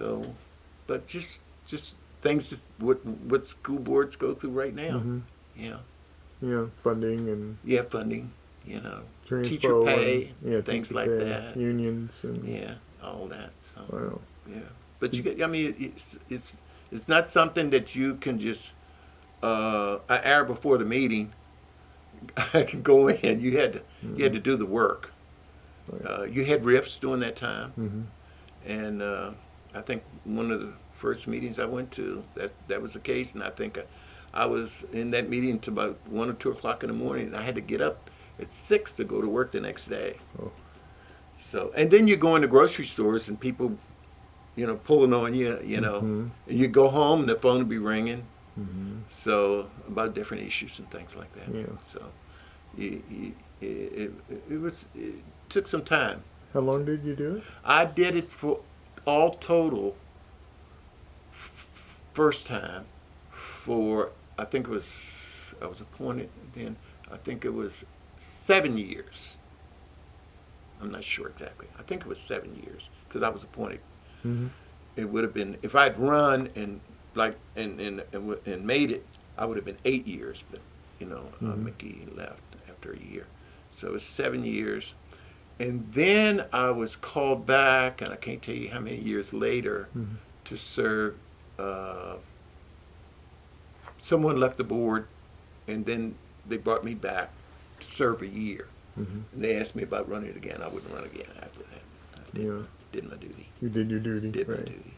So, but just things that what school boards go through right now. Mm-hmm. Yeah. Yeah, funding and Yeah, funding. Teacher transpo pay, and yeah, things teacher like pay, that. unions and Yeah, all that. So wow. yeah, but you get. I mean, it's not something that you can just an hour before the meeting. I can go in. You had to do the work. Right. You had rifts during that time, Mm-hmm. and I think one of the first meetings I went to that was the case, and I think I was in that meeting until about 1 or 2 o'clock in the morning, and I had to get up at 6 to go to work the next day. Oh. So, and then you go into grocery stores and people, pulling on you, Mm-hmm. and you go home and the phone will be ringing. Mm-hmm. So about different issues and things like that. Yeah. So, it took some time. How long did you do it? I did it for all total first time for I think it was I was appointed then. I think it was 7 years. I'm not sure exactly. I think it was 7 years because I was appointed. Mm-hmm. It would have been if I'd run and made it. I would have been 8 years, but Mm-hmm. Mickey left after a year, so it was 7 years. And then I was called back, and I can't tell you how many years later, Mm-hmm. to serve. Someone left the board, and then they brought me back to serve a year. Mm-hmm. And they asked me about running again. I wouldn't run again after that. I did my duty. You did your duty. Did my right. duty.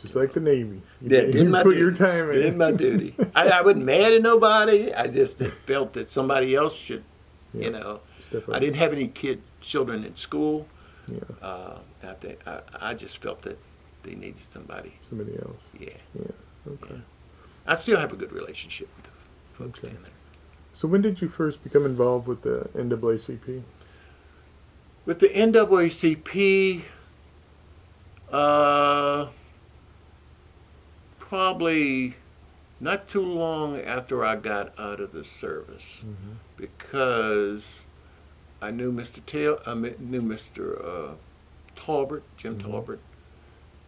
Just like the Navy. Did my put duty. your time in. Did my duty. I wasn't mad at nobody. I just felt that somebody else should, Step up. I didn't have any children in school. Yeah. I just felt that they needed somebody. Somebody else. Yeah. Yeah. Okay. Yeah. I still have a good relationship with the folks Okay. down there. So when did you first become involved with the NAACP? With the NAACP, probably not too long after I got out of the service, Mm-hmm. because I knew knew Mr. Talbert, Jim Mm-hmm. Talbert,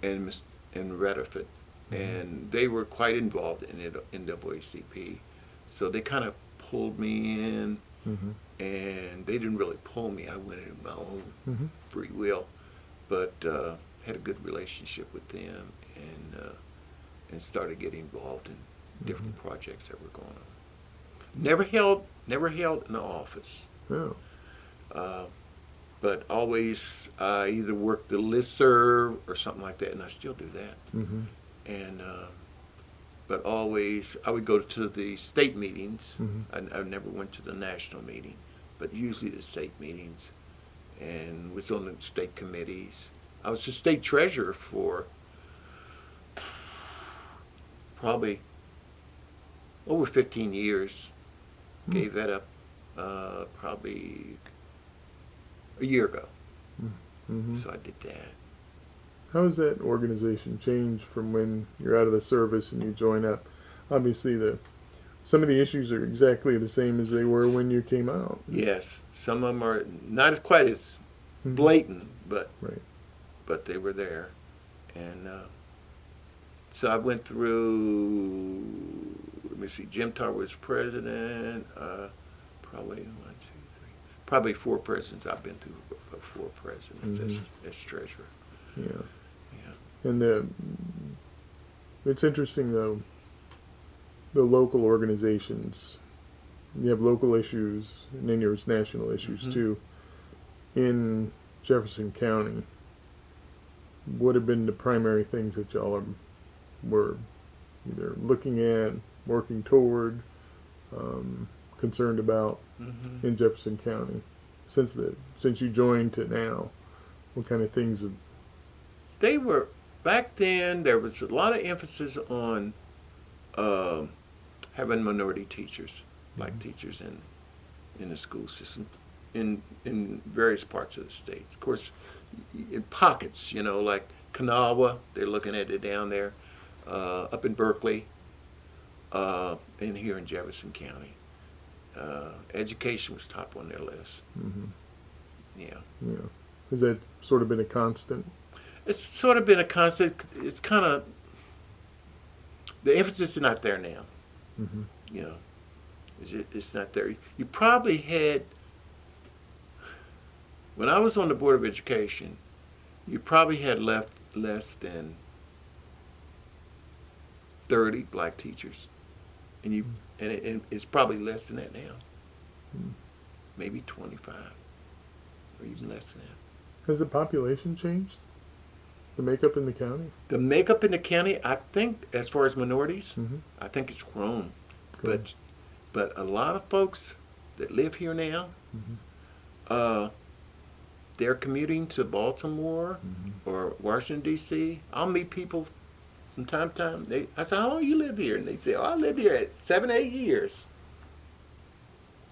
and Rutherford, Mm-hmm. and they were quite involved in NAACP, so they kind of pulled me in. Mm-hmm. And they didn't really pull me. I went in my own Mm-hmm. free will, but had a good relationship with them, and started getting involved in different projects that were going on. Never held an office, Oh. but always either worked the listserv or something like that, and I still do that. Mm-hmm. And but always I would go to the state meetings. Mm-hmm. I never went to the national meeting, but usually the state meetings, and was on the state committees. I was the state treasurer for probably over 15 years. Hmm. Gave that up probably a year ago. Mm-hmm. So I did that. How has that organization changed from when you're out of the service and you join up? Obviously, some of the issues are exactly the same as they were when you came out. Yes, some of them are not as quite as Mhm. blatant, but Right. but they were there, and so I went through. Let me see. Jim Tar was president. Probably 4 presidents. I've been through 4 presidents as treasurer. Yeah. Yeah. And it's interesting though. The local organizations, you have local issues, and then there's national issues Mhm. too. In Jefferson County, what have been the primary things that y'all were either looking at, working toward, concerned about Mm-hmm. in Jefferson County since you joined to now? What kind of things have? They were back then. There was a lot of emphasis on having minority teachers, black teachers in the school system, in various parts of the states. Of course, in pockets, like Kanawha, they're looking at it down there, up in Berkeley, and here in Jefferson County. Education was top on their list. Mm-hmm. Yeah. Yeah. Has that sort of been a constant? It's sort of been a concept. It's kind of the emphasis is not there now. Mm-hmm. You know, it's not there. You probably had when I was on the Board of Education, you probably had left less than 30 black teachers, and it's probably less than that now. Maybe 25, or even less than that. Has the population changed? The makeup in the county? The makeup in the county, I think, as far as minorities, Mm-hmm. I think it's grown. Cool. But a lot of folks that live here now, they're commuting to Baltimore or Washington, D.C. I'll meet people from time to time. I say, how long you live here? And they say, oh, I lived here 7, 8 years.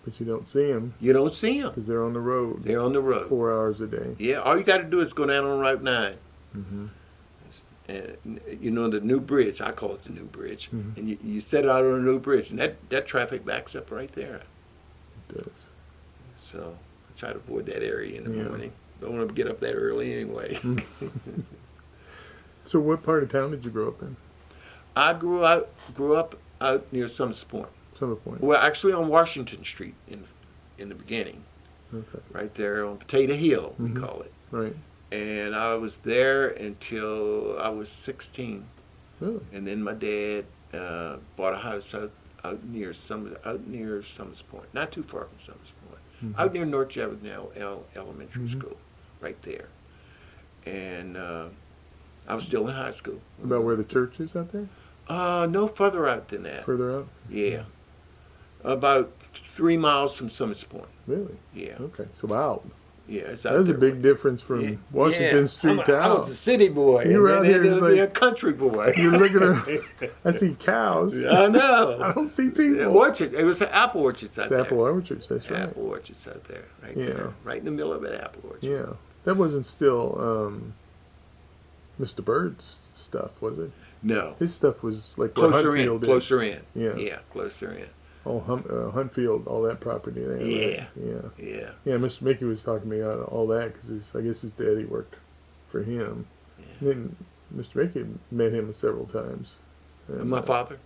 But you don't see them You don't see them. because they're on the road They're on the road. 4 hours a day. Yeah, all you got to do is go down on Route 9. Mm-hmm. And you know the new bridge, I call it the new bridge, Mhm. and you set it out on the new bridge, and that traffic backs up right there. It does. So I try to avoid that area in the Yeah. morning. Don't want to get up that early anyway. So what part of town did you grow up in? I grew up out near Summers Point. Summer Point. Well, actually on Washington Street in the beginning, Okay. right there on Potato Hill, we Mhm. call it. Right. And I was there until I was 16. Really? And then my dad bought a house out near Summers Point, not too far from Summers Point, Mhm. out near North Jefferson Elementary Mhm. School, right there. And I was still in high school. About where the church is out there? No further out than that. Further out? Yeah, about 3 miles from Summers Point. Really? Yeah, Okay. So out. yeah, it's out That's a there. big difference from Yeah. Washington Yeah. Street to I was out. a city boy, You were and out then here ended up being a like- country boy. You're looking at. I see cows. I know. I don't see people. Yeah, orchard. It was apple orchards out It's there. apple orchards. That's right. Apple orchards out there, right Yeah. there, right in the middle of it. Apple orchard. Yeah. That wasn't still Mr. Bird's stuff, was it? No, His stuff was like where closer in, Huntfield is. closer in. Yeah. Yeah, closer in. Oh, Huntfield, all that property there. Yeah. Right? Yeah. Yeah. Yeah, Mr. Mickey was talking to me about all that because I guess his daddy worked for him. Yeah. And then Mr. Mickey met him several times. And my father.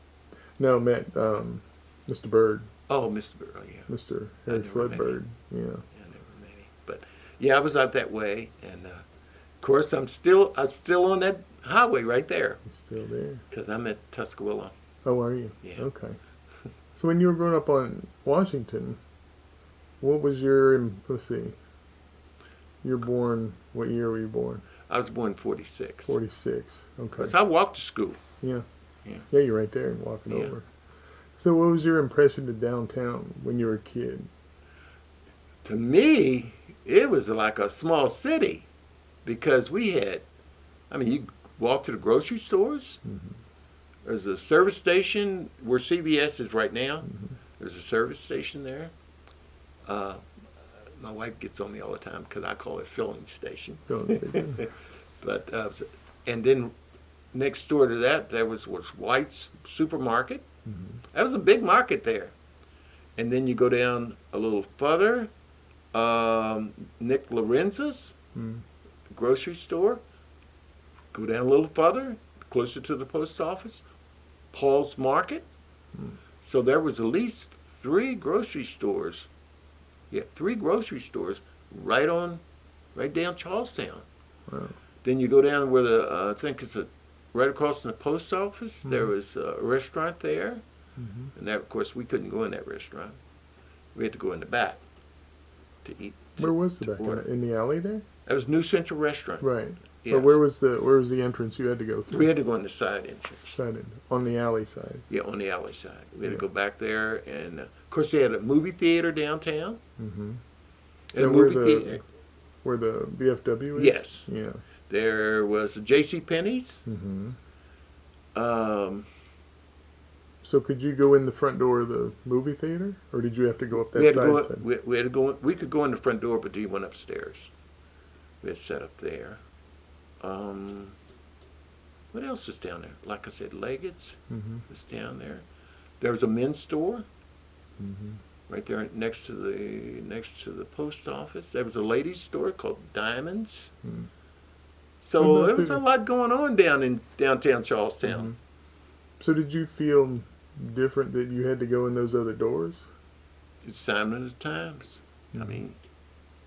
No, met Mr. Bird, Oh, Mr. Burr. Oh, yeah. Mr. I Harry never Flood met Bird. Yeah. Yeah, I never met him. But yeah, I was out that way, and of course, I'm still on that highway right there He's still there. because I'm at Tuscaloosa. Oh, are you? Yeah. Okay. So when you were growing up on Washington, what was your, let's see, you're born, what year were you born? I was born in 46. 46. Okay. Because I walked to school. Yeah. Yeah. Yeah, you're right there walking Yeah. over. So what was your impression of downtown when you were a kid? To me, it was like a small city because you walk to the grocery stores. Mm-hmm. There's a service station where CVS is right now. Mm-hmm. There's a service station there. My wife gets on me all the time because I call it filling station. Filling station. But and then next door to that, there was White's Supermarket. Mm-hmm. That was a big market there. And then you go down a little further, Nick Lorenzo's Mm. grocery store. Go down a little further, closer to the post office, Paul's Market. Mm. So there was at least 3 grocery stores. Yeah, 3 grocery stores right down Charlestown. Wow. Then you go down where I think it's right across from the post office. There was a restaurant there, Mm-hmm. and that, of course, we couldn't go in that restaurant. We had to go in the back to eat. Where was the to back? order. In the alley there? That was New Central Restaurant. Right. Yes. But where was the entrance you had to go through? We had to go on the side entrance. Side end, on the alley side. Yeah, on the alley side. We had Yeah. to go back there, and of course they had a movie theater downtown. Mm-hmm. And Is a that where movie theater. where the VFW is? Yes. Yeah. There was a J.C. Penney's. Mm-hmm. So could you go in the front door of the movie theater, or did you have to go up that we had to side? go. side? We had to go. We could go in the front door, but you went upstairs. We had set up there. What else was down there? Like I said, Leggett's Mm-hmm. was down there. There was a men's store Mm-hmm. right there next to the post office. There was a ladies' store called Diamonds. Mm. So What there about was a lot going on down in downtown Charlestown. So did you feel different that you had to go in those other doors? It's Simon of the Times. I mean,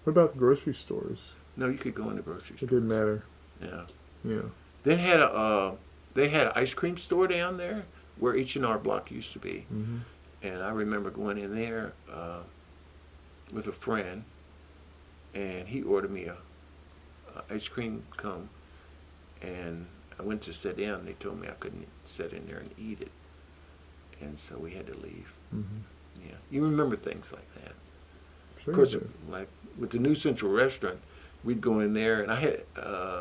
What about the grocery stores? no, you could go in the grocery It store. didn't matter. Yeah. Yeah. They had an ice cream store down there where H&R Block used to be. Mm-hmm. And I remember going in there with a friend, and he ordered me a ice cream cone, and I went to sit down, and they told me I couldn't sit in there and eat it, and so we had to leave. Mm-hmm. Yeah, you remember things like that. Sure. Of course, you did. like with the New Central Restaurant, we'd go in there, and I had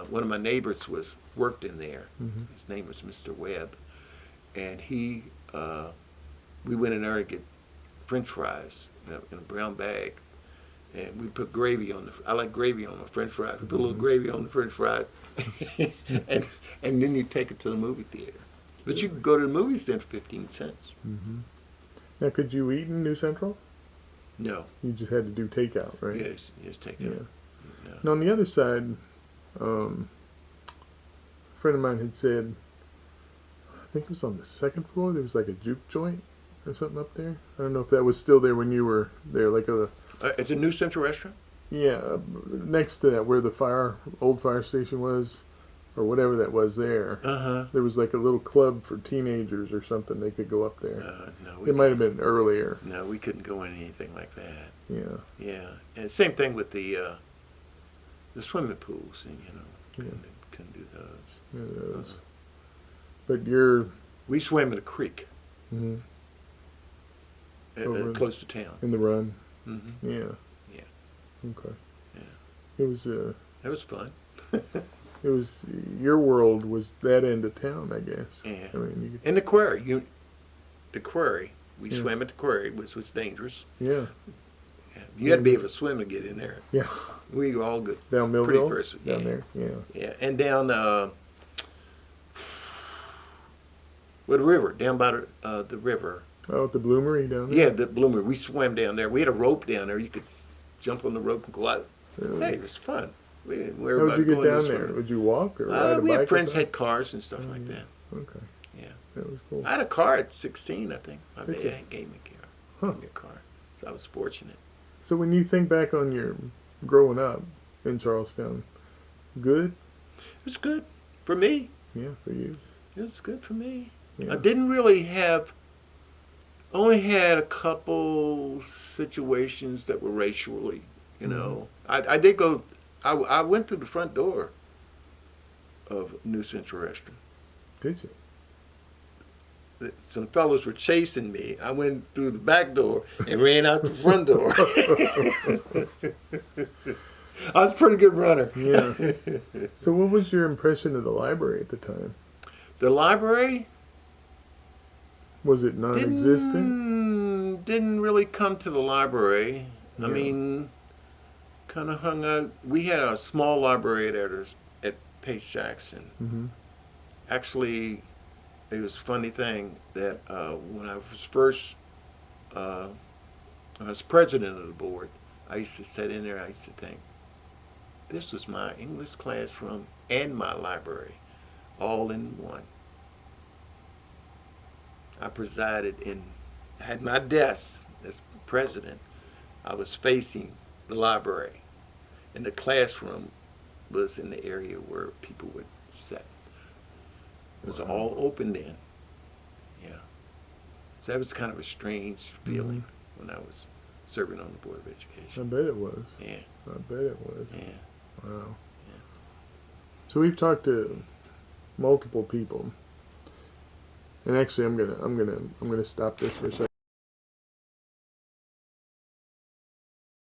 one of my neighbors worked in there. Mm-hmm. His name was Mr. Webb, and we went in there to get French fries in a brown bag, and we put gravy on I like gravy on my French fries. We put a little gravy on the French fries, and then you take it to the movie theater. But you could go to the movies then for 15 cents. Mm-hmm. Now, could you eat in New Central? No. You just had to do takeout, right? Yes, take Yeah. it. No. Now, on the other side, a friend of mine had said, I think it was on the second floor, there was like a juke joint or something up there. I don't know if that was still there when you were there, like At the New Central Restaurant? yeah, next to that where the old fire station was, or whatever that was there. Uh-huh. There was like a little club for teenagers or something. They could go up there. No. It might have been earlier. No, we couldn't go in anything like that. Yeah. Yeah, and same thing with the swimming pools, and couldn't do those. Yeah, those. But you're We swam in a creek mhm, Over close to town. in the run. Mm-hmm. Yeah. Yeah. Okay. Yeah. It was That was fun. your world was that end of town, I guess. Yeah. I mean, you could, And the quarry, we Yeah. swam at the quarry, which was dangerous. yeah. Yeah. You had to be able to swim to get in there. Yeah. We were all good. Down Millville. first, down yeah. there. Yeah. Yeah, and down the river, down by the river. Oh, at the Bloomery down there. Yeah, the Bloomer. We swam down there. We had a rope down there. You could jump on the rope and go out. Really? Hey, it was fun. We How were would you get going down this there? way. Would you walk or ride a We bike? had friends or had cars and stuff like that. Okay. Yeah, That was cool. I had a car at 16. I think my Did you? dad gave me a car. Huh. Gave me a car, so I was fortunate. So when you think back on your growing up in Charlestown, good? It was good for me. Yeah, for you. It was good for me. Yeah. I didn't really have. Only had a couple situations that were racially, I did go. I went through the front door of New Central Restaurant. Did you? Some fellows were chasing me. I went through the back door and ran out the front door. I was a pretty good runner. Yeah. So what was your impression of the library at the time? The library Was it non-existent? didn't really come to the library. I Yeah. mean, kind of hung out. We had a small library at Page Jackson. Mm-hmm. Actually, it was a funny thing that when I was president of the board, I used to sit in there. I used to think, this was my English classroom and my library, all in one. I had my desk as president. I was facing the library, and the classroom was in the area where people would sit. It was all open then. Yeah. So that was kind of a strange feeling when I was serving on the Board of I Education. bet it was. Yeah. I bet it was. Yeah. Wow. Yeah. So we've talked to multiple people, and actually, I'm gonna stop this for a second.